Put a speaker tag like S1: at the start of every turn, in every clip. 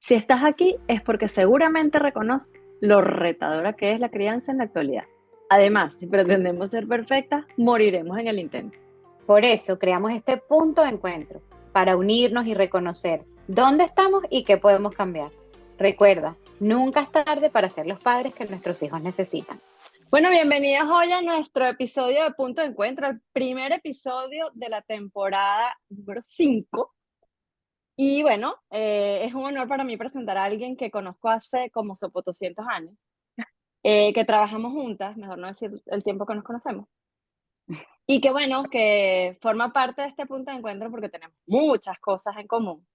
S1: Si estás aquí es porque seguramente reconoces lo retadora que es la crianza en la actualidad. Además, si pretendemos ser perfectas, moriremos en el intento.
S2: Por eso creamos este punto de encuentro, para unirnos y reconocer dónde estamos y qué podemos cambiar. Recuerda, nunca es tarde para ser los padres que nuestros hijos necesitan.
S1: Bueno, bienvenidas hoy a nuestro episodio de Punto de Encuentro, el primer episodio de la temporada número 5. Y bueno, es un honor para mí presentar a alguien que conozco hace como 200 años, que trabajamos juntas, mejor no decir el tiempo que nos conocemos. Y que bueno, que forma parte de este punto de encuentro porque tenemos muchas cosas en común.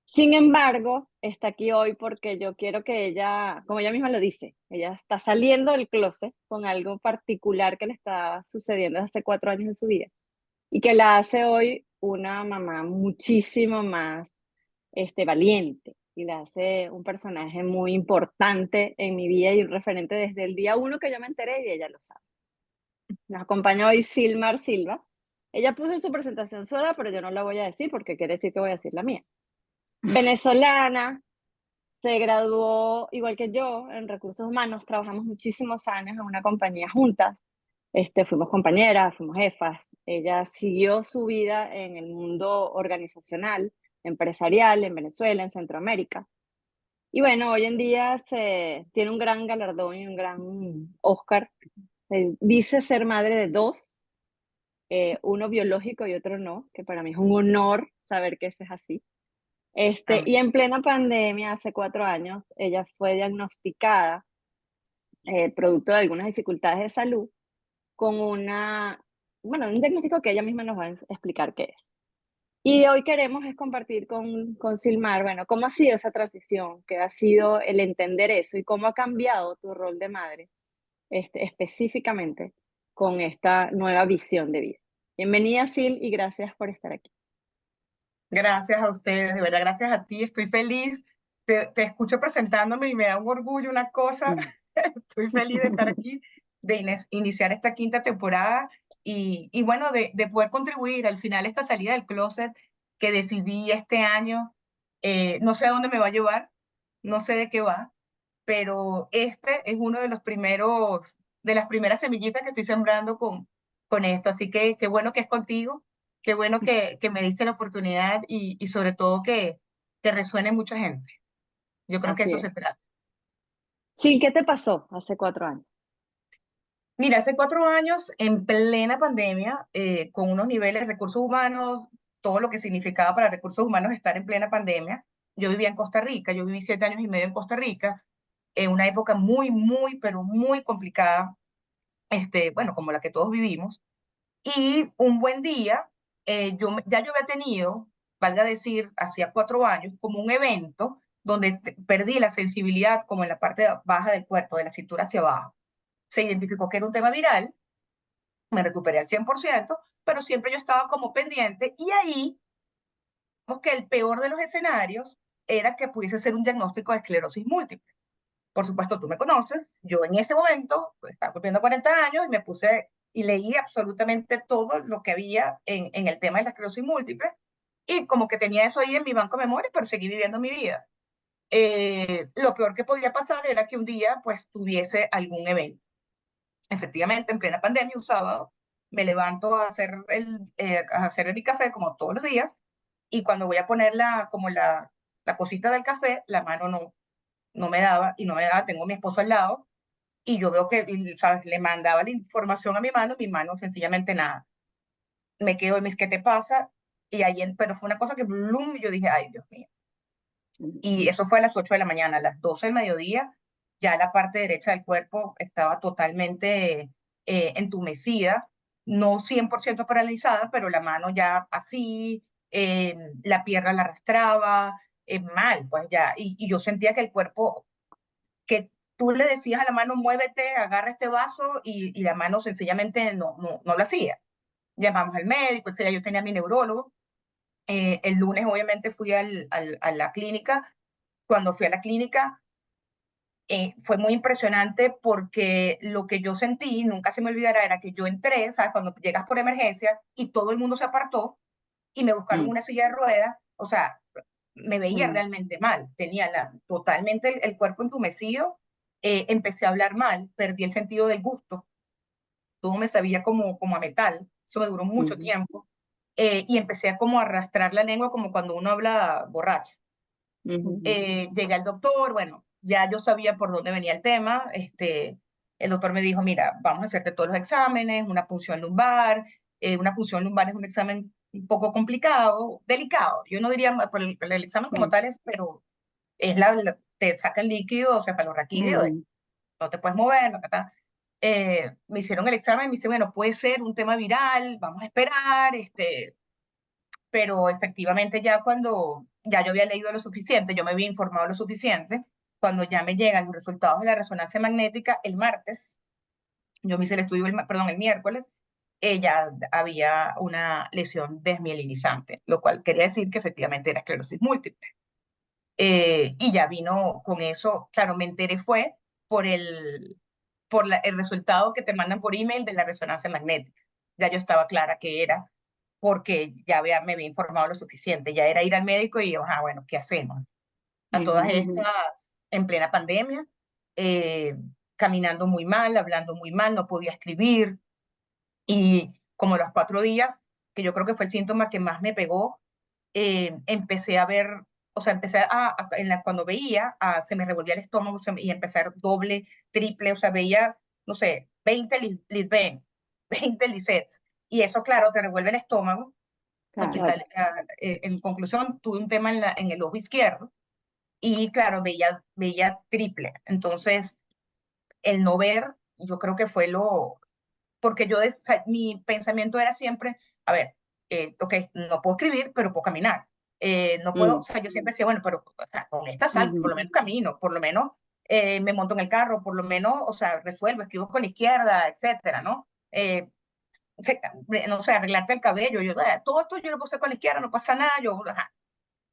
S1: Sin embargo, está aquí hoy porque yo quiero que ella, como ella misma lo dice, ella está saliendo del closet con algo particular que le está sucediendo desde hace 4 años de su vida y que la hace hoy una mamá muchísimo más valiente y la hace un personaje muy importante en mi vida y un referente desde el día uno que yo me enteré y ella lo sabe. Nos acompaña hoy Silmar Silva. Ella puso en su presentación su edad, pero yo no la voy a decir porque quiere decir que voy a decir la mía. Venezolana, se graduó igual que yo en recursos humanos, trabajamos muchísimos años en una compañía juntas, fuimos compañeras, fuimos jefas. Ella siguió su vida en el mundo organizacional, empresarial, en Venezuela, en Centroamérica. Y bueno, hoy en día se tiene un gran galardón y un gran Oscar. Dice ser madre de dos, uno biológico y otro no, que para mí es un honor saber que eso es así. Y
S2: Amén.
S1: en plena pandemia, hace 4 años, ella fue diagnosticada, producto de algunas dificultades de salud, con un diagnóstico que ella misma nos va a explicar qué es. Y hoy queremos es compartir con Silmar, bueno, cómo ha sido esa transición, qué ha sido el entender eso y cómo ha cambiado tu rol de madre, específicamente con esta nueva visión de vida. Bienvenida, Sil, y gracias por estar aquí.
S3: Gracias a ustedes, de verdad, gracias a ti, estoy feliz. Te escucho presentándome y me da un orgullo, una cosa.
S1: Mm.
S3: Estoy feliz de estar aquí, de iniciar esta quinta temporada y bueno, de poder contribuir al final a esta salida del closet que decidí este año. No sé a dónde me va a llevar, no sé de qué va, pero este es uno de los primeros, de las primeras semillitas que estoy sembrando con esto. Así que qué bueno que es contigo, qué bueno que me diste la oportunidad y sobre todo que resuene mucha gente. Yo creo que
S1: Así
S3: eso
S1: es.
S3: se trata.
S1: Sil, ¿qué te pasó hace 4 años?
S3: Mira, hace 4 años, en plena pandemia, con unos niveles de recursos humanos, todo lo que significaba para recursos humanos estar en plena pandemia, yo vivía en Costa Rica, yo viví 7 años y medio en Costa Rica, en una época muy, muy, pero muy complicada, bueno, como la que todos vivimos. Y un buen día, ya yo había tenido, valga decir, hacía 4 años, como un evento donde perdí la sensibilidad como en la parte baja del cuerpo, de la cintura hacia abajo. Se identificó que era un tema viral, me recuperé al 100%, pero siempre yo estaba como pendiente y ahí, como que el peor de los escenarios era que pudiese ser un diagnóstico de esclerosis múltiple. Por supuesto, tú me conoces, yo en ese momento pues, estaba cumpliendo 40 años y me puse y leí absolutamente todo lo que había en el tema de la esclerosis múltiple y como que tenía eso ahí en mi banco de memoria, pero seguí viviendo mi vida. Lo peor que podía pasar era que un día pues tuviese algún evento. Efectivamente, en plena pandemia, un sábado, me levanto a hacer mi café como todos los días y cuando voy a poner la cosita del café, la mano no me daba y no me daba, tengo a mi esposo al lado y yo veo que, ¿sabes? Le mandaba la información a mi mano sencillamente nada. Me quedo y me dice, ¿qué te pasa? Y ahí, pero fue una cosa que, blum, yo dije, ay, Dios mío. Y eso fue a las 8 de la mañana, a las 12 del mediodía, ya la parte derecha del cuerpo estaba totalmente entumecida, no 100% paralizada, pero la mano ya así, la pierna la arrastraba, mal, pues ya, y yo sentía que el cuerpo, que tú le decías a la mano, muévete, agarra este vaso, y la mano sencillamente no lo hacía. Llamamos al médico, etcétera. Yo tenía a mi neurólogo. El lunes, obviamente, fui a la clínica. Cuando fui a la clínica, fue muy impresionante porque lo que yo sentí, nunca se me olvidará, era que yo entré, ¿sabes? Cuando llegas por emergencia y todo el mundo se apartó y me buscaron
S1: Mm.
S3: una silla de ruedas, o sea, me veía realmente mal, tenía totalmente el cuerpo entumecido, empecé a hablar mal, perdí el sentido del gusto, todo me sabía como a metal, eso me duró mucho tiempo, y empecé a como arrastrar la lengua como cuando uno habla borracho. Llegué al doctor, bueno, ya yo sabía por dónde venía el tema, el doctor me dijo, mira, vamos a hacerte todos los exámenes, una punción lumbar es un examen un poco complicado, delicado, yo no diría por el examen como tal, pero es te saca el líquido cefalorraquídeo, no te puedes mover, me hicieron el examen y me dice, bueno, puede ser un tema viral, vamos a esperar, pero efectivamente ya cuando ya yo había leído lo suficiente, yo me había informado lo suficiente, cuando ya me llegan los resultados de la resonancia magnética el martes, yo me hice el estudio, el miércoles, ya había una lesión desmielinizante, lo cual quería decir que efectivamente era esclerosis múltiple. Y ya vino con eso, claro, me enteré fue por el resultado que te mandan por email de la resonancia magnética. Ya yo estaba clara que era porque me había informado lo suficiente. Ya era ir al médico y, bueno, ¿qué hacemos? A todas estas, en plena pandemia, eh, caminando muy mal, hablando muy mal, no podía escribir. Y como a los 4 días, que yo creo que fue el síntoma que más me pegó, empecé a ver, o sea, cuando veía, se me revolvía el estómago y empecé a ver doble, triple, o sea, veía, no sé, 20 Lisben, 20 Lisets. Y eso, claro, te revuelve el estómago. En conclusión, tuve un tema en el ojo izquierdo y, claro, veía triple. Entonces, el no ver, yo creo que fue porque o sea, mi pensamiento era siempre, a ver, ok, no puedo escribir, pero puedo caminar. No puedo, o sea, yo siempre decía, bueno, pero o sea, con esta sal, por lo menos camino, por lo menos me monto en el carro, por lo menos, o sea, resuelvo, escribo con la izquierda, etcétera, ¿no? No sé, arreglarte el cabello, todo esto yo lo puse con la izquierda, no pasa nada, ajá.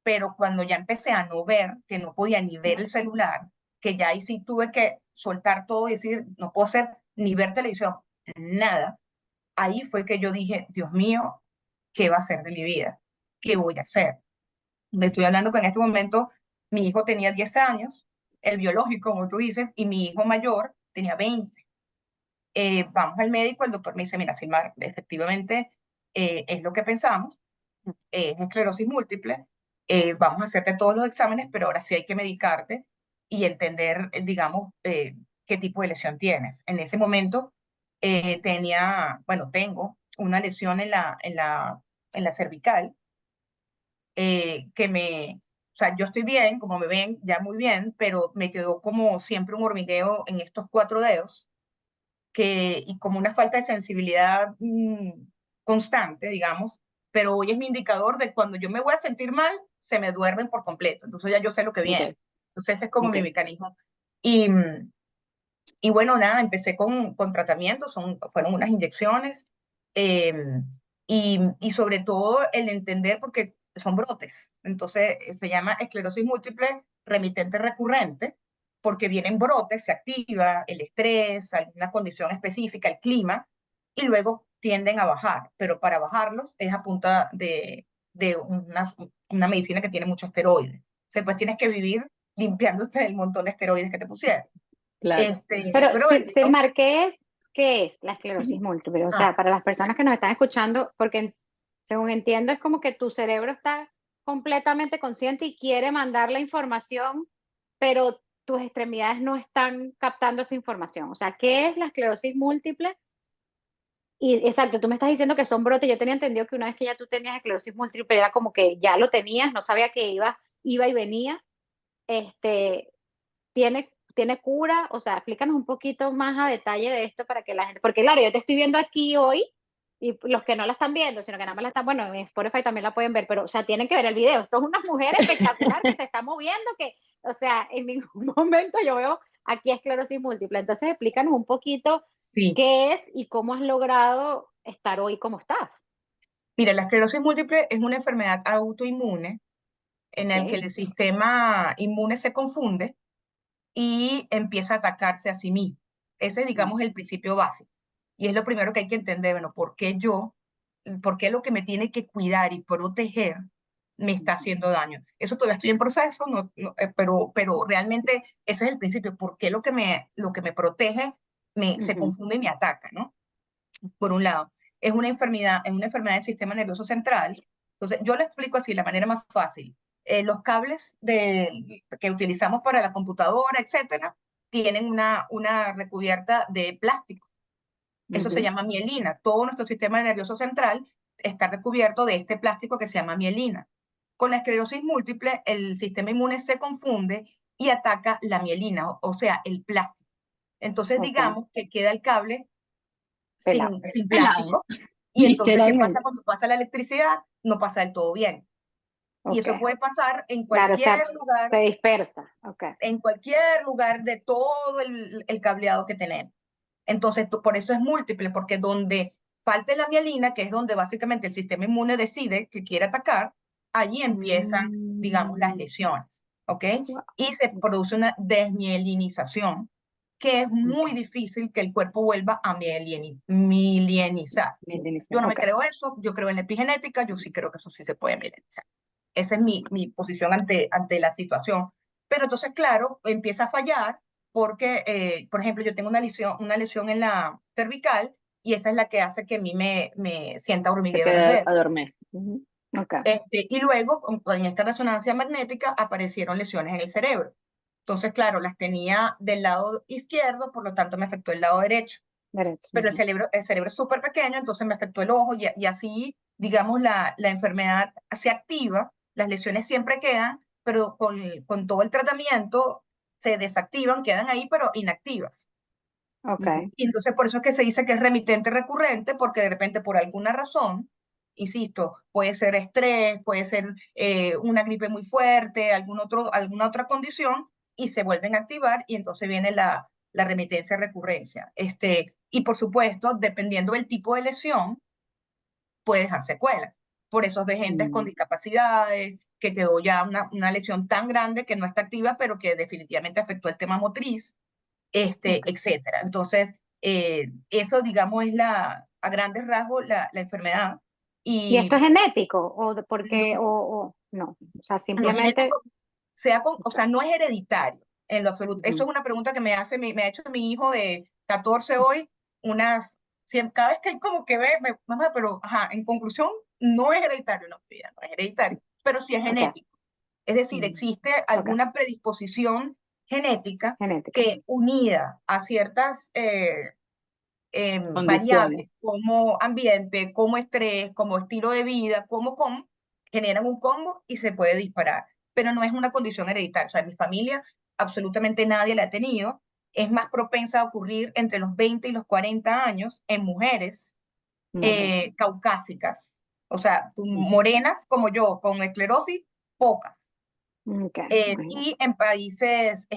S3: Pero cuando ya empecé a no ver, que no podía ni ver el celular, que ya ahí sí tuve que soltar todo y decir, no puedo hacer ni ver televisión, nada, ahí fue que yo dije, Dios mío, ¿qué va a hacer de mi vida? ¿Qué voy a hacer? Le estoy hablando que en este momento mi hijo tenía 10 años, el biológico, como tú dices, y mi hijo mayor tenía 20. Vamos al médico, el doctor me dice, mira, Silmar, efectivamente es lo que pensamos, es esclerosis múltiple, vamos a hacerte todos los exámenes, pero ahora sí hay que medicarte y entender, digamos, qué tipo de lesión tienes. En ese momento tengo una lesión en la cervical, o sea, yo estoy bien, como me ven, ya muy bien, pero me quedó como siempre un hormigueo en estos 4 dedos, y como una falta de sensibilidad constante, digamos, pero hoy es mi indicador de cuando yo me voy a sentir mal, se me duermen por completo, entonces ya yo sé lo que viene. Entonces ese es como mi mecanismo. Y, y bueno, nada, empecé con tratamientos, fueron unas inyecciones, eh, y sobre todo el entender, porque son brotes, entonces se llama esclerosis múltiple remitente recurrente, porque vienen brotes, se activa el estrés, alguna condición específica, el clima, y luego tienden a bajar, pero para bajarlos es a punta de una medicina que tiene mucho esteroide. O sea, pues tienes que vivir limpiándote el montón de esteroides que te pusieron.
S1: Claro.
S2: Pero,
S3: Pero bueno,
S2: Silmar, ¿qué es la esclerosis múltiple? O sea, para las personas que nos están escuchando, porque según entiendo es como que tu cerebro está completamente consciente y quiere mandar la información, pero tus extremidades no están captando esa información. O sea, ¿qué es la esclerosis múltiple? Y exacto, tú me estás diciendo que son brotes. Yo tenía entendido que una vez que ya tú tenías esclerosis múltiple, era como que ya lo tenías, no sabía que iba y venía. Este, ¿tiene cura? O sea, explícanos un poquito más a detalle de esto para que la gente, porque claro, yo te estoy viendo aquí hoy y los que no la están viendo, sino que nada más la están, bueno, en Spotify también la pueden ver, pero o sea, tienen que ver el video. Esto es una mujer espectacular que se está moviendo, o sea, en ningún momento yo veo aquí esclerosis múltiple. Entonces, explícanos un poquito
S3: sí,
S2: qué es y cómo has logrado estar hoy como estás.
S3: mira, la esclerosis múltiple es una enfermedad autoinmune en el que
S2: Ok.
S3: el sistema inmune se confunde y empieza a atacarse a sí mismo. Ese es, digamos, el principio básico. Y es lo primero que hay que entender, bueno, ¿por qué lo que me tiene que cuidar y proteger me está haciendo daño. Eso todavía estoy en proceso, pero realmente ese es el principio. ¿Por qué lo que me protege se confunde y me ataca, ¿no? Por un lado, es una enfermedad del sistema nervioso central. Entonces, yo le explico así, la manera más fácil. Los cables que utilizamos para la computadora, etcétera, tienen una recubierta de plástico. Eso se llama mielina. Todo nuestro sistema nervioso central está recubierto de este plástico que se llama mielina. Con la esclerosis múltiple, el sistema inmune se confunde y ataca la mielina, o sea, el plástico. Entonces, digamos que queda el cable
S2: Pelado.
S3: sin
S1: Pelado,
S3: plástico. Y entonces, ¿qué
S1: literalmente.
S3: pasa cuando pasa la electricidad? No pasa del todo bien. Y eso
S2: Ok.
S3: puede pasar en
S2: Claro,
S3: cualquier
S2: se
S3: lugar,
S2: dispersa. Ok.
S3: de todo el cableado que tenemos. Entonces, por eso es múltiple, porque donde falte la mielina, que es donde básicamente el sistema inmune decide que quiere atacar, allí empiezan, digamos, las lesiones, ¿ok?
S2: Wow.
S3: Y se produce una desmielinización, que es muy difícil que el cuerpo vuelva a mielinizar. Yo no me creo eso, yo creo en la epigenética, yo sí creo que eso sí se puede mielinizar. Esa es mi posición ante la situación. Pero entonces, claro, empieza a fallar porque, por ejemplo, yo tengo una lesión en la cervical y esa es la que hace que a mí me sienta
S1: Se
S3: hormigueo en los
S1: queda
S3: dedos.
S1: a dormir.
S2: Okay.
S3: Y luego, con esta resonancia magnética, aparecieron lesiones en el cerebro. Entonces, claro, las tenía del lado izquierdo, por lo tanto me afectó el lado derecho.
S2: Derecho.
S3: Pero el cerebro es súper pequeño, entonces me afectó el ojo y así, digamos, la enfermedad se activa, las lesiones siempre quedan, pero con todo el tratamiento se desactivan, quedan ahí, pero inactivas.
S2: Okay.
S3: Y entonces por eso es que se dice que es remitente recurrente, porque de repente por alguna razón, insisto, puede ser estrés, puede ser una gripe muy fuerte, alguna otra condición, y se vuelven a activar y entonces viene la remitencia recurrencia. Y por supuesto, dependiendo del tipo de lesión, puede dejar secuelas. Por eso ves gente con discapacidades, que quedó ya una lesión tan grande que no está activa, pero que definitivamente afectó el tema motriz, etcétera. Entonces, eso, digamos, es a grandes rasgos la enfermedad.
S2: ¿Y esto es
S3: Y
S2: genético? ¿O porque,
S3: no,
S2: o no? O sea,
S3: no es
S2: simplemente.
S3: genético, o sea, no es hereditario en lo absoluto. Eso es una pregunta que me ha hecho mi hijo de 14 hoy, cada vez que él como que ve, mamá, pero, ajá, en conclusión, no es hereditario, no, vida, no es hereditario, pero sí es
S2: Okay.
S3: genético. Es decir, existe
S2: Okay.
S3: alguna predisposición genética
S2: Genética.
S3: que unida a ciertas
S1: Condiciones.
S3: variables como ambiente, como estrés, como estilo de vida, generan un combo y se puede disparar. Pero no es una condición hereditaria. O sea, en mi familia absolutamente nadie la ha tenido. Es más propensa a ocurrir entre los 20 y los 40 años en mujeres caucásicas. O sea, morenas como yo, con esclerosis, pocas.
S2: Okay.
S3: Y en países,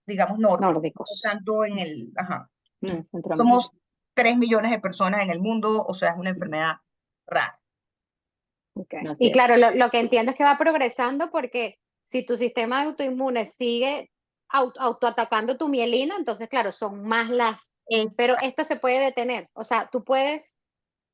S3: digamos, nórdicos, no
S2: Nórdicos.
S3: tanto en el, ajá.
S1: Centroamérica.
S3: Somos 3 millones de personas en el mundo, o sea, es una enfermedad rara.
S2: Okay.
S1: Así
S2: Y
S1: es.
S2: claro, lo que entiendo es que va progresando porque si tu sistema autoinmune sigue autoatacando tu mielina, entonces, claro, son más las. Pero
S3: Exacto.
S2: esto se puede detener. O sea, tú puedes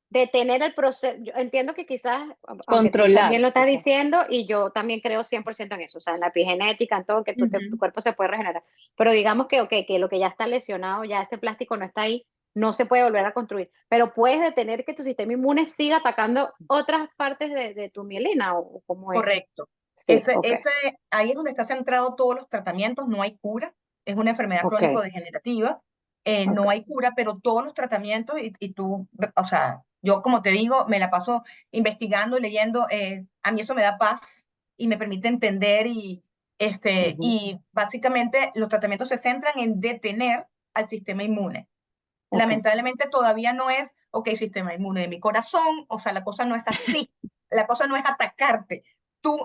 S2: detener el proceso. Yo entiendo que quizás, aunque tú también
S1: Controlar,
S2: lo estás
S1: quizás.
S2: diciendo, y yo también creo 100% en eso, o sea, en la epigenética, en todo, que tu cuerpo se puede regenerar. Pero digamos que, okay, que lo que ya está lesionado, ya ese plástico no está ahí, no se puede volver a construir. Pero puedes detener que tu sistema inmune siga atacando otras partes de tu mielina, o cómo es.
S3: Correcto.
S2: Sí, okay,
S3: Ahí es donde está centrado todos los tratamientos, no hay cura, es una enfermedad
S2: okay,
S3: crónico-degenerativa, no
S2: okay.
S3: hay cura, pero todos los tratamientos, y tú, o sea, yo como te digo, me la paso investigando, leyendo, a mí eso me da paz y me permite entender y básicamente los tratamientos se centran en detener al sistema inmune.
S2: Okay.
S3: Lamentablemente todavía no es, ok, sistema inmune de mi corazón, o sea, la cosa no es así, la cosa no es atacarte.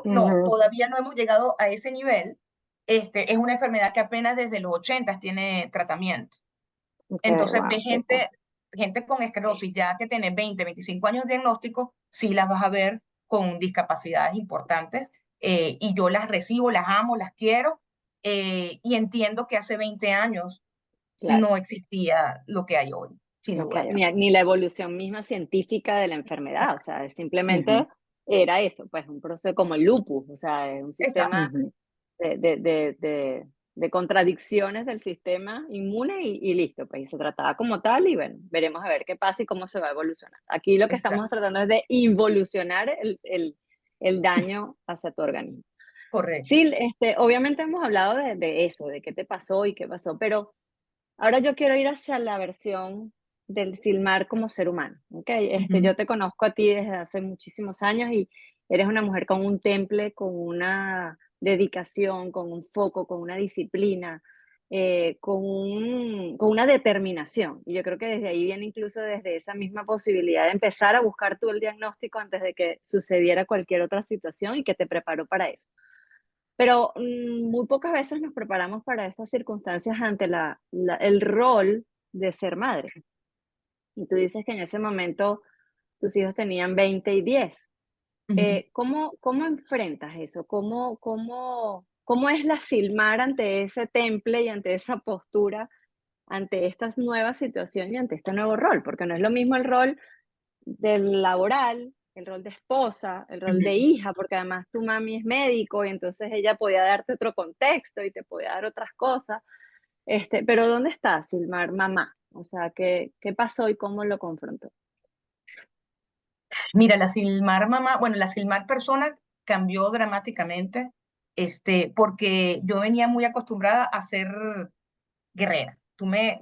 S3: No, todavía no hemos llegado a ese nivel. Es una enfermedad que apenas desde los 80 tiene tratamiento.
S2: Okay,
S3: Entonces, ve
S2: wow,
S3: gente con esclerosis ya que tiene 20, 25 años de diagnóstico, sí las vas a ver con discapacidades importantes. Y yo las recibo, las amo, las quiero. Y entiendo que hace 20 años
S1: Claro.
S3: no existía lo que hay hoy, sin
S2: lo que
S3: duda.
S2: hay.
S1: Ni la evolución misma científica de la enfermedad, o sea, es simplemente era eso, pues un proceso como el lupus, o sea, es un
S3: Exacto.
S1: sistema de contradicciones del sistema inmune y listo, pues y se trataba como tal y bueno, veremos a ver qué pasa y cómo se va a evolucionar. Aquí lo que estamos
S3: Exacto,
S1: tratando es de involucionar el daño hacia tu organismo.
S3: correcto.
S1: Sí, obviamente hemos hablado de eso, de qué te pasó y qué pasó, pero ahora yo quiero ir hacia la versión del Silmar como ser humano, ¿ok?
S3: Ujú,
S1: Yo te conozco a ti desde hace muchísimos años y eres una mujer con un temple, con una dedicación, con un foco, con una disciplina, con una determinación. Y yo creo que desde ahí viene incluso desde esa misma posibilidad de empezar a buscar tú el diagnóstico antes de que sucediera cualquier otra situación y que te preparó para eso. Pero muy pocas veces nos preparamos para estas circunstancias ante el rol de ser madre. Y tú dices que en ese momento tus hijos tenían 20 y 10.
S3: ujú.
S1: ¿Cómo enfrentas eso? ¿Cómo es la Silmar ante ese temple y ante esa postura, ante esta nueva situación y ante este nuevo rol? Porque no es lo mismo el rol del laboral, el rol de esposa, el rol de
S3: Ujú.
S1: hija, porque además tu mami es médico y entonces ella podía darte otro contexto y te podía dar otras cosas. Pero ¿dónde está Silmar mamá? O sea, ¿qué pasó y cómo lo confrontó?
S3: Mira, la Silmar mamá, bueno, la Silmar persona cambió dramáticamente, porque yo venía muy acostumbrada a ser guerrera. Tú me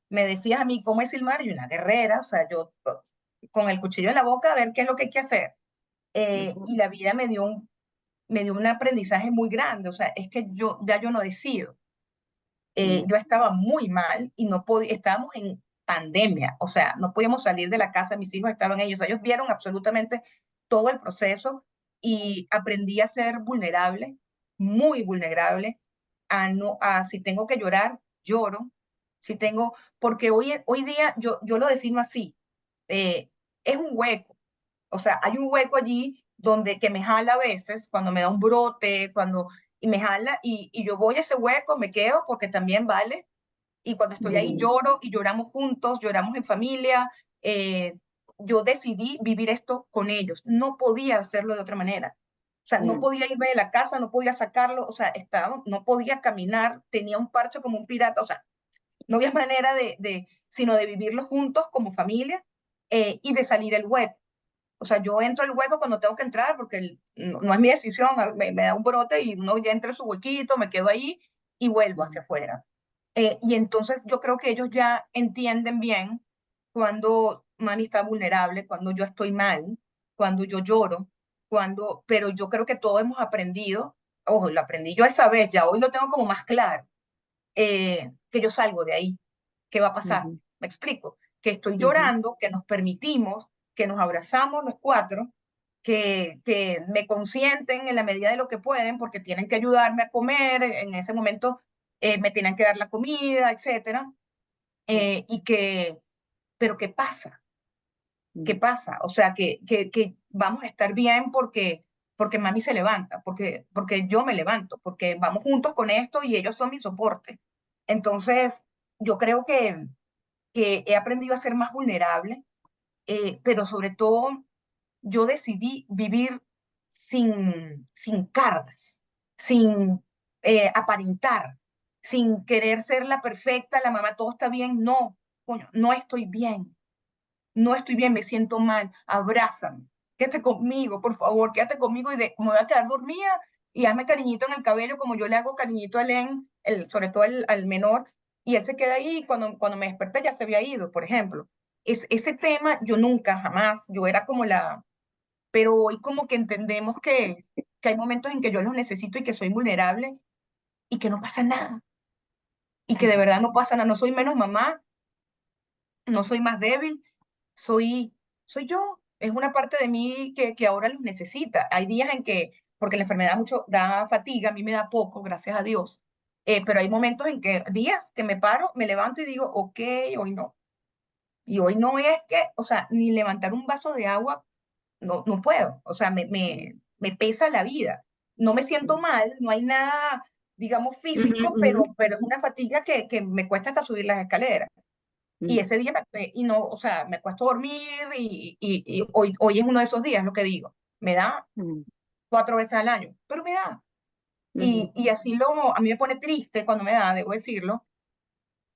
S3: decías a mí cómo es Silmar y una guerrera, o sea, yo con el cuchillo en la boca a ver qué es lo que hay que hacer.
S1: Ujú,
S3: Y la vida me dio un aprendizaje muy grande, o sea, es que yo no decido.
S1: mm,
S3: Yo estaba muy mal y no podía, estábamos en pandemia, o sea, no podíamos salir de la casa, mis hijos estaban ellos vieron absolutamente todo el proceso y aprendí a ser vulnerable, muy vulnerable, a si tengo que llorar, lloro, si tengo, porque hoy día yo lo defino así, eh, es un hueco, o sea, hay un hueco allí donde que me jala a veces, cuando me da un brote, y me jala, y yo voy a ese hueco, me quedo porque también vale, y cuando estoy ahí
S1: ujú,
S3: lloro y lloramos juntos, lloramos en familia. Yo decidí vivir esto con ellos, no podía hacerlo de otra manera. O sea, no
S1: mm,
S3: podía irme de la casa, no podía sacarlo, o sea, no podía caminar, tenía un parche como un pirata, o sea, no había manera sino de vivirlo juntos como familia y de salir el hueco. O sea, yo entro al hueco cuando tengo que entrar porque no es mi decisión, me da un brote y uno ya entra en su huequito, me quedo ahí y vuelvo hacia afuera. Y entonces yo creo que ellos ya entienden bien cuando mami está vulnerable, cuando yo estoy mal, cuando yo lloro, pero yo creo que todos hemos aprendido, ojo, lo aprendí yo esa vez, ya hoy lo tengo como más claro, que yo salgo de ahí. ¿Qué va a pasar?
S1: ujú,
S3: Me explico. Que estoy
S1: ujú,
S3: llorando, que nos permitimos, que nos abrazamos los cuatro, que me consienten en la medida de lo que pueden, porque tienen que ayudarme a comer, en ese momento me tienen que dar la comida, etcétera. Y pero ¿qué pasa? ¿Qué
S1: mm,
S3: pasa? O sea, que vamos a estar bien porque mami se levanta, porque yo me levanto, porque vamos juntos con esto y ellos son mi soporte. Entonces, yo creo que he aprendido a ser más vulnerable, pero sobre todo yo decidí vivir sin cargas, sin aparentar, sin querer ser la perfecta, la mamá, todo está bien. No, coño, no estoy bien, no estoy bien, me siento mal, abrázame, quédate conmigo, por favor, quédate conmigo y me voy a quedar dormida y hazme cariñito en el cabello como yo le hago cariñito a Len, sobre todo al menor, y él se queda ahí y cuando me desperté ya se había ido, por ejemplo. Ese tema yo nunca, jamás, yo era como pero hoy como que entendemos que hay momentos en que yo los necesito y que soy vulnerable y que no pasa nada, y que de verdad no pasa nada, no soy menos mamá, no soy más débil, soy, soy yo. Es una parte de mí que ahora los necesita. Hay días en que, porque la enfermedad mucho da fatiga, a mí me da poco, gracias a Dios. Pero hay momentos en que, días que me paro, me levanto y digo, ok, hoy no. Y hoy no es que, o sea, ni levantar un vaso de agua, no puedo. O sea, me pesa la vida. No me siento
S1: mm,
S3: mal, no hay nada, digamos,
S1: ujú,
S3: físico,
S1: ujú,
S3: pero es una fatiga que me cuesta hasta subir las escaleras. Y
S1: mm.
S3: ese día y no, o sea, me cuesta dormir y hoy es uno de esos días, lo que digo. me da
S2: Mm,
S3: 4 veces al año, pero me da.
S2: ujú.
S3: Y así a mí me pone triste cuando me da, debo decirlo,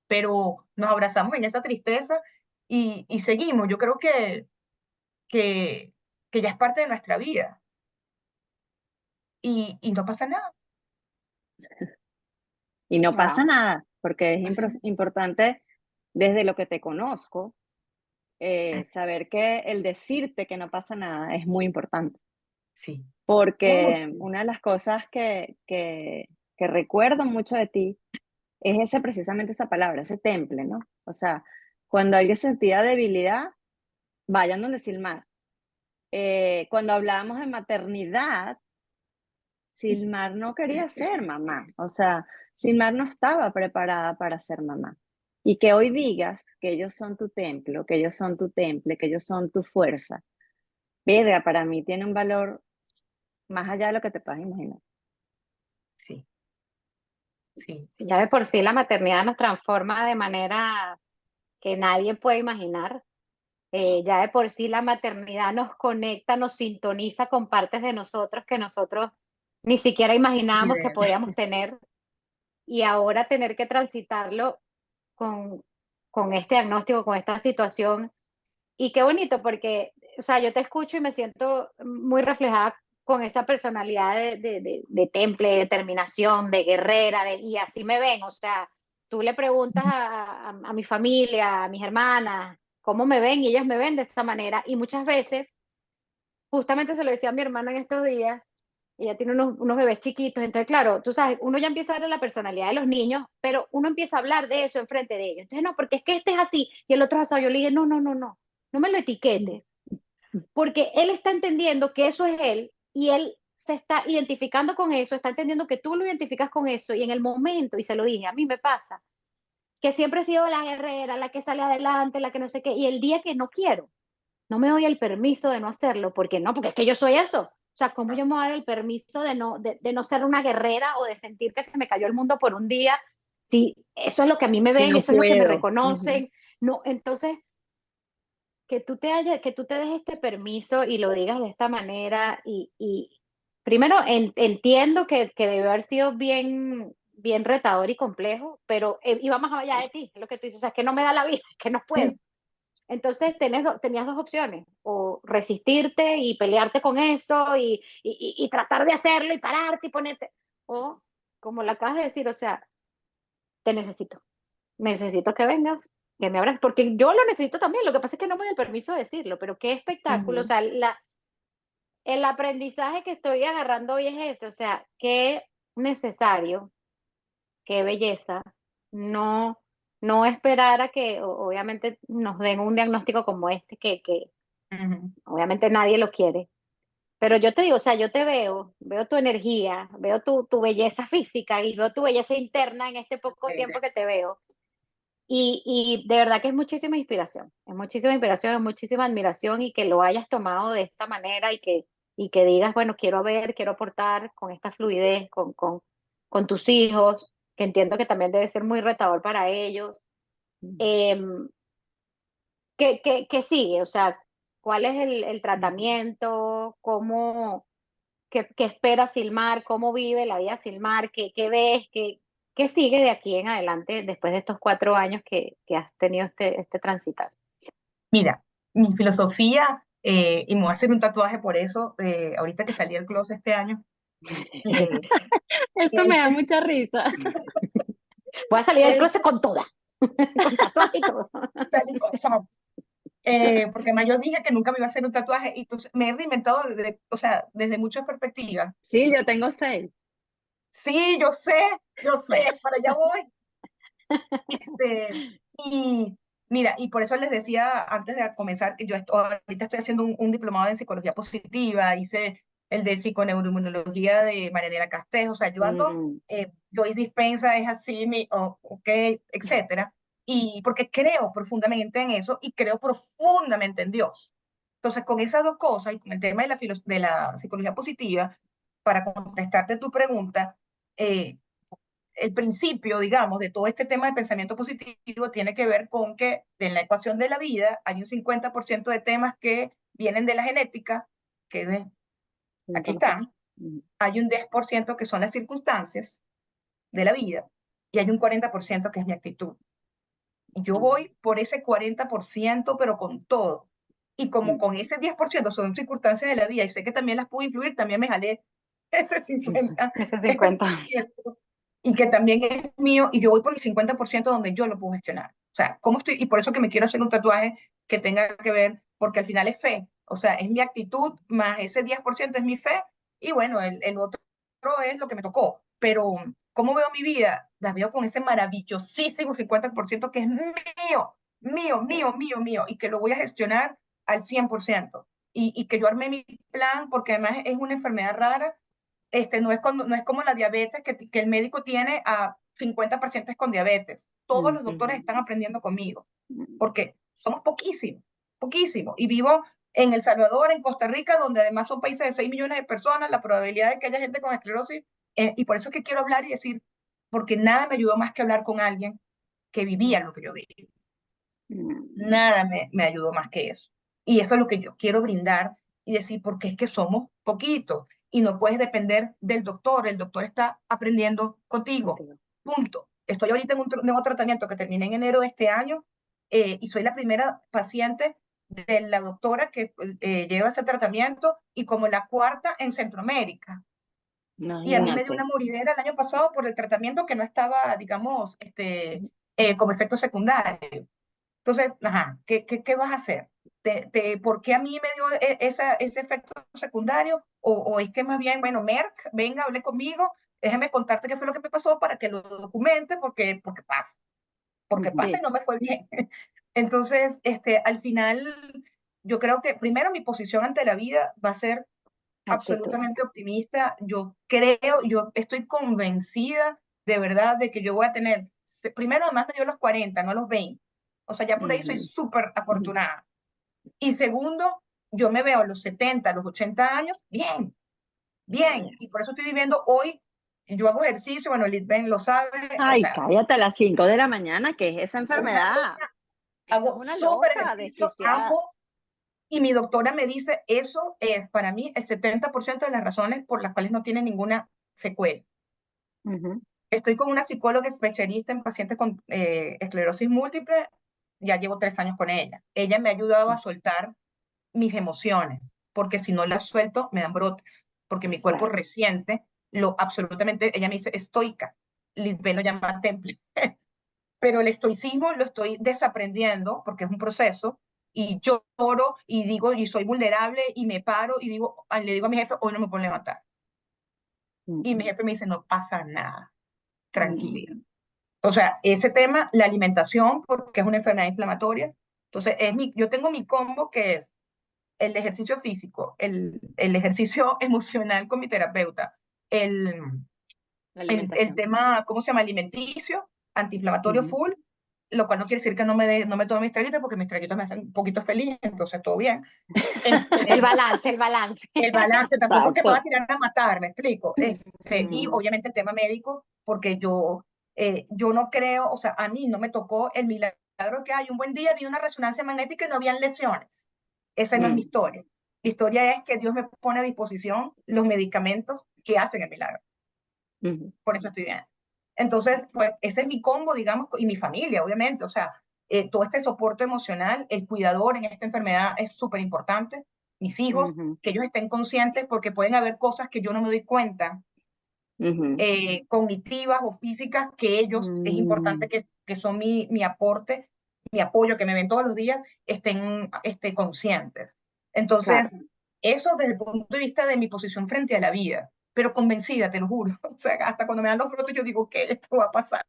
S3: pero nos abrazamos en esa tristeza y seguimos. Yo creo que, que ya es parte de nuestra vida y no pasa nada,
S1: Y no pasa
S2: Wow.
S1: nada, porque es
S3: no pasa nada.
S1: importante desde lo que te conozco, saber que el decirte que no pasa nada es muy importante,
S3: Sí, uy,
S1: porque
S3: sí,
S1: una de las cosas que recuerdo mucho de ti es ese, precisamente esa palabra, ese temple, ¿no? O sea, cuando alguien sentía debilidad, vayan donde Silmar. Cuando hablábamos de maternidad, Silmar no quería ser mamá, o sea, Silmar no estaba preparada para ser mamá. Y que hoy digas que ellos son tu templo, que ellos son tu temple, que ellos son tu fuerza, verga, para mí tiene un valor más allá de lo que te puedas imaginar.
S3: sí, sí,
S2: Sí, ya de por sí la maternidad nos transforma de maneras que nadie puede imaginar. Ya de por sí la maternidad nos conecta, nos sintoniza con partes de nosotros que nosotros ni siquiera imaginábamos que
S3: bien,
S2: podíamos tener, y ahora tener que transitarlo con, con este diagnóstico, con esta situación. Y qué bonito porque, o sea, yo te escucho y me siento muy reflejada con esa personalidad de temple, de determinación, de guerrera, y así me ven. O sea, tú le preguntas a mi familia, a mis hermanas, cómo me ven y ellas me ven de esa manera. Y muchas veces, justamente se lo decía a mi hermana en estos días, ella tiene unos bebés chiquitos, entonces claro, tú sabes, uno ya empieza a ver la personalidad de los niños, pero uno empieza a hablar de eso enfrente de ellos. Entonces, no, porque es que este es así y el otro es así. Yo le dije, no, no, no, no, no me lo etiquetes, porque él está entendiendo que eso es él y él se está identificando con eso, está entendiendo que tú lo identificas con eso y en el momento, y se lo dije, a mí me pasa, que siempre he sido la guerrera, la que sale adelante, la que no sé qué, y el día que no quiero, no me doy el permiso de no hacerlo, porque no, porque es que yo soy eso. O sea, ¿cómo yo me voy a dar el permiso de no ser una guerrera o de sentir que se me cayó el mundo por un día? Si eso es lo que a mí me
S1: Si
S2: ven,
S1: no
S2: eso es lo que me
S1: puedo. Ujú.
S2: reconocen. No, entonces que tú te des este permiso y lo digas de esta manera y primero entiendo que debe haber sido bien, bien retador y complejo, pero iba más allá de ti, es lo que tú dices, o sea, es que no me da la vida, es que no puedo.
S3: sí,
S2: Entonces tenías dos opciones, o resistirte y pelearte con eso y tratar de hacerlo y pararte y ponerte, o como lo acabas de decir, o sea, te necesito que vengas, que me abras, porque yo lo necesito también, lo que pasa es que no me doy el permiso de decirlo, pero qué espectáculo, o
S1: Ujú.
S2: sea, el aprendizaje que estoy agarrando hoy es ese, o sea, qué necesario, qué belleza, no, no esperar a que obviamente nos den un diagnóstico como este, que
S3: ujú,
S2: obviamente nadie lo quiere. Pero yo te digo, o sea, yo te veo tu energía, veo tu belleza física y veo tu belleza interna en este poco tiempo que te veo. Y de verdad que es muchísima inspiración, es muchísima admiración y que lo hayas tomado de esta manera y que digas, bueno, quiero ver, quiero aportar con esta fluidez, con tus hijos, que entiendo que también debe ser muy retador para ellos. Eh, qué sigue? O sea, ¿cuál es el tratamiento? ¿Cómo, qué espera Silmar? ¿Cómo vive la vida Silmar? ¿Qué ves? ¿Qué sigue de aquí en adelante después de estos 4 años que has tenido este transitar?
S3: Mira, mi filosofía, y me voy a hacer un tatuaje por eso, ahorita que salí del closet este año, eh,
S1: Esto me
S3: es,
S1: da mucha risa.
S2: Voy a salir del
S3: es
S2: closet con toda, con tatuaje y todo.
S3: salir con, porque además yo dije que nunca me iba a hacer un tatuaje y entonces me he reinventado o sea, desde muchas perspectivas.
S1: Sí, yo tengo 6.
S3: Sí, yo sé, para allá voy. Este, y mira, y por eso les decía antes de comenzar que ahorita estoy haciendo un diplomado en psicología positiva, hice el de psiconeuroinmunología de Marianela Castejo, o sea, yo ando,
S2: Mm,
S3: doy dispensa, es así, ok, etcétera, y porque creo profundamente en eso y creo profundamente en Dios. Entonces, con esas dos cosas y con el tema de de la psicología positiva, para contestarte tu pregunta, eh, el principio, digamos, de todo este tema de pensamiento positivo tiene que ver con que en la ecuación de la vida hay un 50% de temas que vienen de la genética, que aquí están, hay un 10% que son las circunstancias de la vida y hay un 40% que es mi actitud. Yo voy por ese 40%, pero con todo. Y como con ese 10% son circunstancias de la vida y sé que también las puedo influir, también me jalé ese 50%.
S2: Ese 50.
S3: Y que también es mío, y yo voy por mi 50% donde yo lo puedo gestionar. O sea, ¿cómo estoy? Y por eso que me quiero hacer un tatuaje que tenga que ver, porque al final es fe. O sea, es mi actitud, más ese 10% es mi fe, y bueno, el otro es lo que me tocó. Pero, ¿cómo veo mi vida? La veo con ese maravillosísimo 50% que es mío, mío, mío, mío, mío, y que lo voy a gestionar al 100%. Y que yo armé mi plan, porque además es una enfermedad rara, no es como la diabetes que el médico tiene a 50 pacientes con diabetes. Todos los doctores están aprendiendo conmigo, porque somos poquísimos, poquísimos. Y vivo en El Salvador, en Costa Rica, donde además son países de 6 millones de personas, la probabilidad de que haya gente con esclerosis, y por eso es que quiero hablar y decir, porque nada me ayudó más que hablar con alguien que vivía lo que yo viví. Nada me ayudó más que eso. Y eso es lo que yo quiero brindar y decir, porque es que somos poquitos y no puedes depender del doctor. El doctor está aprendiendo contigo. Punto. Estoy ahorita en un nuevo tratamiento que terminé en enero de este año, y soy la primera paciente de la doctora que lleva ese tratamiento y como la cuarta en Centroamérica. Y a mí me dio una moridera el año pasado por el tratamiento que no estaba, digamos, como efecto secundario. Entonces, ajá, ¿qué vas a hacer? ¿Por qué a mí me dio ese efecto secundario? O es que más bien, bueno, Merck, venga, hable conmigo, déjame contarte qué fue lo que me pasó para que lo documente, porque pasa y no me fue bien. Entonces, al final, yo creo que primero mi posición ante la vida va a ser absolutamente optimista. Yo estoy convencida de verdad de que yo voy a tener, primero además me dio los 40, no los 20. O sea, ya por ahí soy súper afortunada. Y segundo, yo me veo a los 70, a los 80 años, bien, bien. Y por eso estoy viviendo hoy, yo hago ejercicio, bueno, Litven lo sabe, o
S1: Ay,
S3: sea,
S1: cállate a las 5 de la mañana, ¿qué es esa enfermedad? Eso es
S3: hago
S1: una
S3: súper
S1: loca,
S3: ejercicio,
S1: desquiciada.
S3: amo. Y mi doctora me dice, eso es para mí el 70% de las razones por las cuales no tiene ninguna secuela. Estoy con una psicóloga especialista en pacientes con esclerosis múltiple, ya llevo 3 años con ella. Ella me ha ayudado a soltar mis emociones, porque si no las suelto me dan brotes, porque mi cuerpo resiente lo absolutamente, ella me dice estoica, Lisbeth lo llama temple, pero el estoicismo lo estoy desaprendiendo porque es un proceso, y lloro y digo, y soy vulnerable y me paro y digo, le digo a mi jefe, hoy no me puedo levantar. Y mi jefe me dice, no pasa nada, tranquila. O sea, ese tema, la alimentación, porque es una enfermedad inflamatoria. Entonces, yo tengo mi combo que es el ejercicio físico, el ejercicio emocional con mi terapeuta, el, el tema, ¿cómo se llama? Alimenticio, antiinflamatorio full, lo cual no quiere decir que no me tome mis traguitos, porque mis traguitos me hacen un poquito feliz, entonces todo bien.
S2: El balance, el balance.
S3: El balance, tampoco es que me va a
S1: Exacto.
S3: tirar a matar, me explico. Y obviamente el tema médico, porque yo no creo, o sea, a mí no me tocó el milagro que hay un buen día, vi una resonancia magnética y no habían lesiones. Esa no es mi historia. Mi historia es que Dios me pone a disposición los medicamentos que hacen el milagro. Por eso estoy bien. Entonces, pues ese es mi combo, digamos, y mi familia, obviamente. O sea, todo este soporte emocional, el cuidador en esta enfermedad es súper importante. Mis hijos, que ellos estén conscientes, porque pueden haber cosas que yo no me doy cuenta, cognitivas o físicas, que ellos, es importante que son mi aporte, mi apoyo, que me ven todos los días, estén conscientes. Entonces, eso desde el punto de vista de mi posición frente a la vida, pero convencida, te lo juro. O sea, hasta cuando me dan los brotes yo digo que esto va a pasar.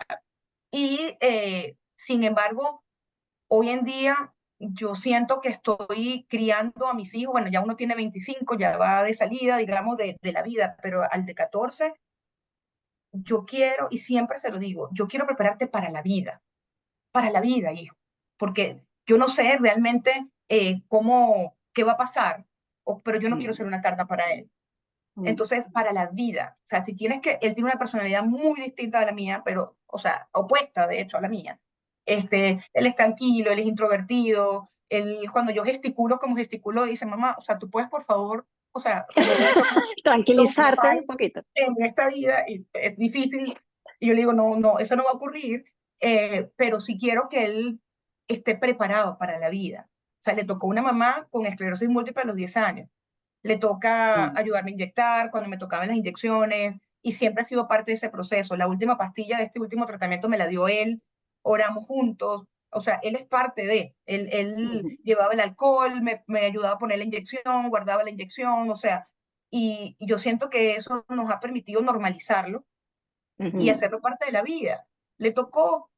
S3: Y sin embargo, hoy en día yo siento que estoy criando a mis hijos, bueno, ya uno tiene 25, ya va de salida, digamos, de la vida, pero al de 14, yo quiero, y siempre se lo digo, yo quiero prepararte para la vida, hijo, porque yo no sé realmente qué va a pasar, pero yo no quiero ser una carga para él. Entonces, para la vida, o sea, si tienes que, él tiene una personalidad muy distinta a la mía, pero, o sea, opuesta, de hecho, a la mía. Él es tranquilo, él es introvertido, él, cuando yo gesticulo como gesticulo, dice, mamá, o sea, tú puedes, por favor, o sea, resolver
S1: Tranquilizarte
S3: hay
S1: un poquito.
S3: en esta vida y es difícil. Y yo le digo, no, no, eso no va a ocurrir, pero sí quiero que él esté preparado para la vida. O sea, le tocó una mamá con esclerosis múltiple a los 10 años. Le toca
S1: Mm.
S3: ayudarme a inyectar cuando me tocaban las inyecciones y siempre ha sido parte de ese proceso. La última pastilla de este último tratamiento me la dio él, oramos juntos. O sea, él es parte de, él
S1: Ujú,
S3: llevaba el alcohol, me ayudaba a poner la inyección, guardaba la inyección, o sea, y yo siento que eso nos ha permitido normalizarlo y
S1: ujú,
S3: hacerlo parte de la vida. Le tocó,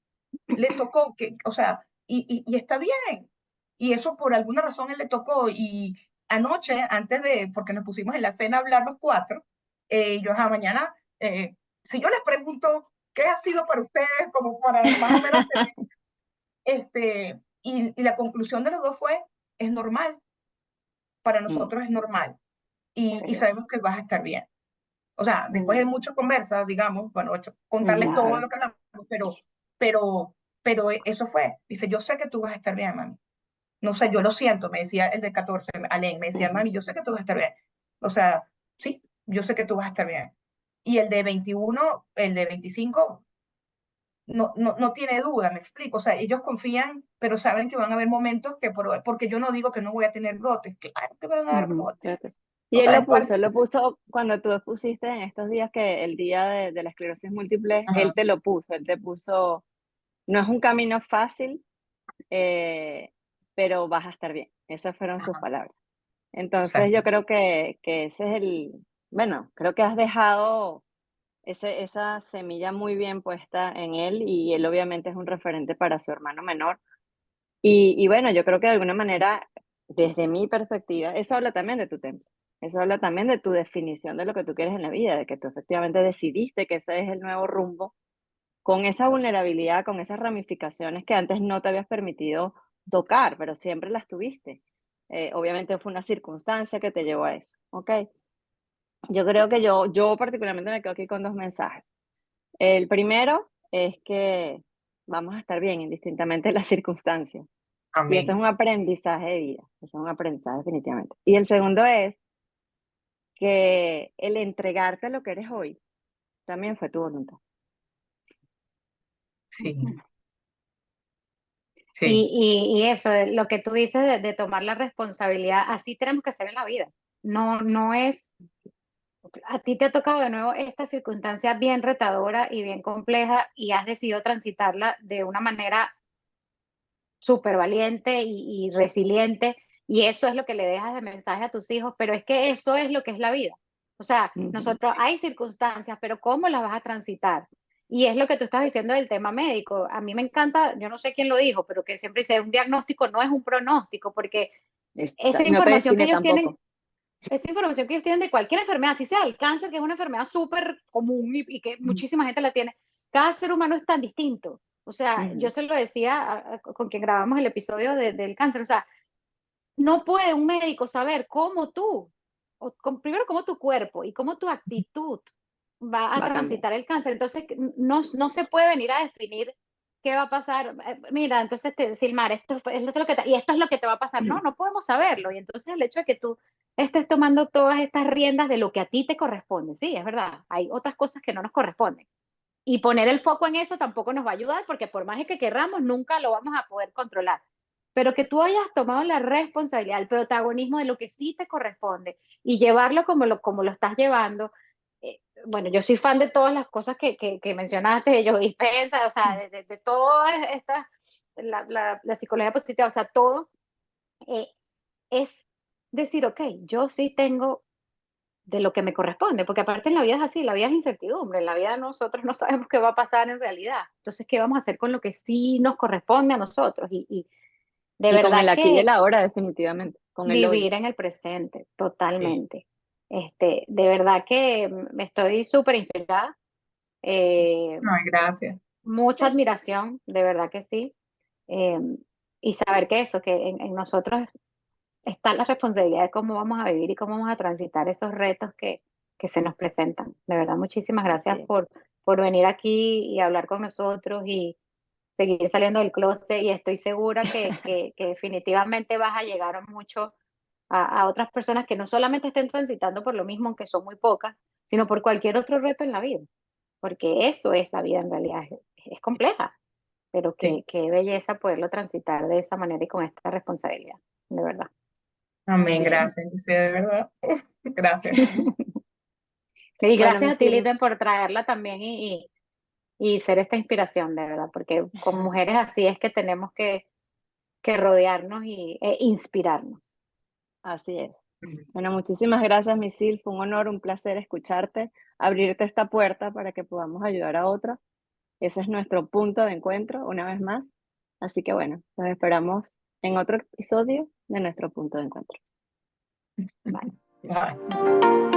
S3: le tocó, que, o sea, y está bien. Y eso por alguna razón él le tocó. Y anoche, antes de, porque nos pusimos en la cena a hablar los cuatro, yo, mañana, si yo les pregunto qué ha sido para ustedes, como para más o menos tener, y la conclusión de los dos fue, es normal, para
S1: mm,
S3: nosotros es normal. Y
S1: sí,
S3: sabemos que vas a estar bien. O sea, después de
S1: mm,
S3: muchas conversas, digamos, bueno, contarles
S1: ujú,
S3: todo
S1: claro.
S3: lo que hablamos, pero, pero eso fue. Dice, yo sé que tú vas a estar bien, mami. No sé, yo lo siento, me decía el de 14, Alén, me decía,
S1: Ujú,
S3: mami, yo sé que tú vas a estar bien. O sea, sí, yo sé que tú vas a estar bien. Y el de 21, el de 25, no tiene duda, me explico. O sea, ellos confían, pero saben que van a haber momentos que, porque yo no digo que no voy a tener brotes, claro que van a dar
S1: ujú,
S3: brotes.
S1: creo que sí. Y
S3: O sea, es
S1: él
S3: parte.
S1: lo puso cuando tú pusiste en estos días que el día de la esclerosis múltiple, él
S3: Ajá,
S1: te lo puso, él te puso, no es un camino fácil, eh, pero vas a estar bien. Esas fueron sus
S3: ajá,
S1: palabras. Entonces
S3: exacto.
S1: yo creo que ese es bueno, creo que has dejado esa semilla muy bien puesta en él y él obviamente es un referente para su hermano menor. Y bueno, yo creo que de alguna manera, desde mi perspectiva, eso habla también de tu templo. Eso habla también de tu definición de lo que tú quieres en la vida, de que tú efectivamente decidiste que ese es el nuevo rumbo, con esa vulnerabilidad, con esas ramificaciones que antes no te habías permitido tocar, pero siempre las tuviste. Obviamente fue una circunstancia que te llevó a eso, ¿ok? Yo creo que yo particularmente me quedo aquí con dos mensajes. El primero es que vamos a estar bien indistintamente de las circunstancias. Y eso es
S3: Amén.
S1: un aprendizaje de vida, eso es un aprendizaje definitivamente. Y el segundo es que el entregarte a lo que eres hoy también fue tu voluntad.
S3: Sí, sí.
S2: Y eso, lo que tú dices de tomar la responsabilidad, así tenemos que hacer en la vida. No, no es, a ti te ha tocado de nuevo esta circunstancia bien retadora y bien compleja y has decidido transitarla de una manera súper valiente y resiliente, y eso es lo que le dejas de mensaje a tus hijos, pero es que eso es lo que es la vida. O sea,
S1: Ujú,
S2: nosotros hay circunstancias, pero ¿cómo las vas a transitar? Y es lo que tú estás diciendo del tema médico. A mí me encanta, yo no sé quién lo dijo, pero que siempre dice, un diagnóstico no es un pronóstico, porque esa
S1: no te
S2: información que
S1: define
S2: ellos tienen,
S1: tampoco.
S2: esa información que ellos tienen de cualquier enfermedad, si sea el cáncer, que es una enfermedad súper común y que
S1: Mm,
S2: muchísima gente la tiene, cada ser humano es tan distinto. O sea, yo
S1: ujú,
S2: se lo decía con quien grabamos el episodio del cáncer, o sea, no puede un médico saber cómo tú, primero cómo tu cuerpo y cómo tu actitud va a
S1: va a cambiar.
S2: transitar el cáncer. Entonces, no se puede venir a definir qué va a pasar. Mira, entonces, Silmar, esto es lo que y esto es lo que te va a pasar. No,
S1: Mm,
S2: no podemos saberlo. Y entonces el hecho de que tú estés tomando todas estas riendas de lo que a ti te corresponde, sí, es verdad, hay otras cosas que no nos corresponden. Y poner el foco en eso tampoco nos va a ayudar porque por más que querramos, nunca lo vamos a poder controlar. Pero que tú hayas tomado la responsabilidad, el protagonismo de lo que sí te corresponde y llevarlo como lo estás llevando. Bueno, yo soy fan de todas las cosas que mencionaste, de Joe Dispenza, o sea,
S1: mm,
S2: de toda esta, la psicología positiva, o sea, todo eh, es decir, ok, yo sí tengo de lo que me corresponde, porque aparte en la vida es así, la vida es incertidumbre, en la vida nosotros no sabemos qué va a pasar en realidad. Entonces, ¿qué vamos a hacer con lo que sí nos corresponde a nosotros? Y de
S1: y con
S2: verdad
S1: el aquí y el
S2: que
S1: ahora, definitivamente, con el hoy.
S2: vivir en el presente,
S3: Sí.
S2: totalmente. De verdad que me estoy súper inspirada, eh,
S3: No, gracias.
S2: mucha admiración, de verdad que sí. Eh, y saber que eso, que en nosotros está la responsabilidad de cómo vamos a vivir y cómo vamos a transitar esos retos que se nos presentan. De verdad, muchísimas
S1: Así
S2: gracias
S1: es.
S2: por venir aquí y hablar con nosotros y seguir saliendo del closet y estoy segura que definitivamente vas a llegar a otras personas que no solamente estén transitando por lo mismo, aunque son muy pocas, sino por cualquier otro reto en la vida, porque eso es la vida en realidad, es compleja, pero
S3: Sí.
S2: qué belleza poderlo transitar de esa manera y con esta responsabilidad, de verdad.
S3: Amén,
S1: Sí.
S3: gracias, Lucía, de verdad. Gracias.
S2: Y
S1: Bueno,
S2: gracias a ti,
S1: Misil,
S2: Liden, por traerla también y ser esta inspiración, de verdad, porque con mujeres así es que tenemos que rodearnos e inspirarnos.
S1: así es. Bueno, muchísimas gracias, Misil. Fue un honor, un placer escucharte, abrirte esta puerta para que podamos ayudar a otros. Ese es nuestro punto de encuentro, una vez más. Así que bueno, nos esperamos en otro episodio de nuestro punto de encuentro.
S2: Vale.
S3: Bye.